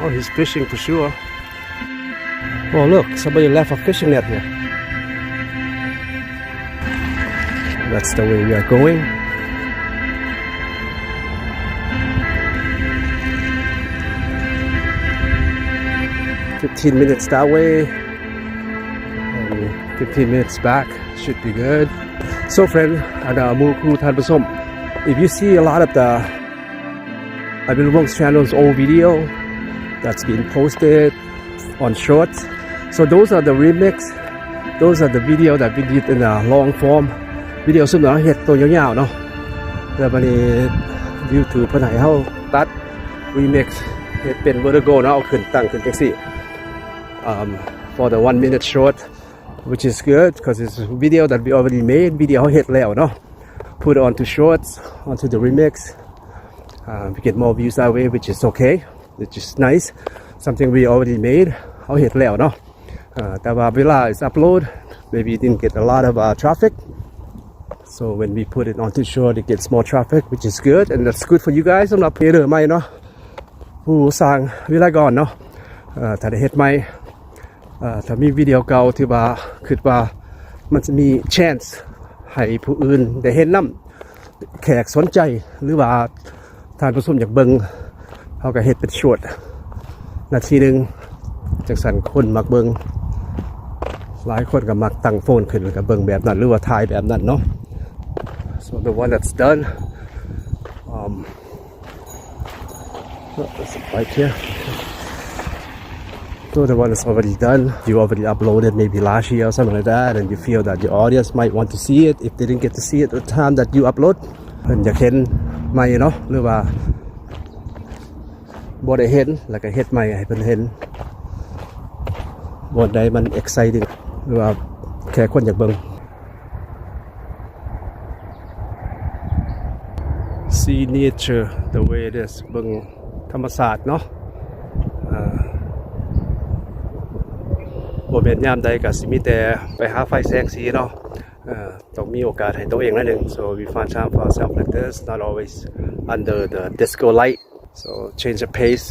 Oh, he's fishing for sure. Oh, look, somebody left a fishing net here. That's the way we are going. $15 that way and 15 minutes back should be good. So friend, and Muku Tanpasom, if you see a lot of the Abilwong's channel's old video that's been posted on shorts, so those are the remix, those are the video that we did in a long form video ซึ่งเราเฮ็ดตัวยาวๆเนาะแล้วบัดนี้ YouTube เพิ่นให้เฮาตัด remix เฮ็ดเป็น vertical เนาะเอาขึ้นตั้งขึ้นจังซี่for the 1 minute short, which is good because it's a video that we already made. Video เฮ็ดแล้วเนาะ put it onto shorts, onto the remix. We get more views that way, which is okay, which is nice. Something we already made เฮาเฮ็ดแล้วเนาะแต่ว่าเวลา is upload, maybe it didn't get a lot of traffic. So when we put it onto short, it gets more traffic, which is good, and that's good for you guys สำหรับเพจใหม่เนาะผู้สร้างวิไลก่อนเนาะถ้าได้เฮ็ดใหม่ถ้ามีวิดีโอเก่าที่ว่าคิดว่ามันจะมี chance ให้ผู้อื่นได้เห็นนำแขกสนใจหรือว่าท่านผู้ชมอยากเบิ่งเฮาก็เฮ็ดเป็น short นาทีนึงจังซั่นคนมักเบิ่งหลายคนก็มักตั้งโฟนขึ้นแล้วก็เบิ่งแบบนั้นหรือว่าถ่ายแบบนั้นเนาะ So the one that's done there's a bike here. So the one that's already done, you already uploaded maybe last year or something like that, and you feel that your audience might want to see it if they didn't get to see it at the time that you upload. เพิ่นอยากเห็นใหม่เนาะหรือว่าบ่ได้เห็นแล้วก็เฮ็ดใหม่ให้เพิ่นเห็นบ่ได้มัน exciting หรือว่าแค่คนอยากเบิ่ง See nature the way it is เบิ่งธรรมชาติเนาะบ่แม่นยามใดก็สิมีแต่ไปหาไฟแสงสีเนาะต้องมีโอกาสให้ตัวเองหน่อยนึง So we find time for ourselves like this, not always under the disco light. So change the pace,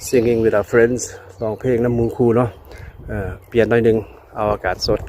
singing with our friends ร้องเพลงนำหมู่คู่เนาะเปลี่ยนหน่อยนึงเอาอากาศสด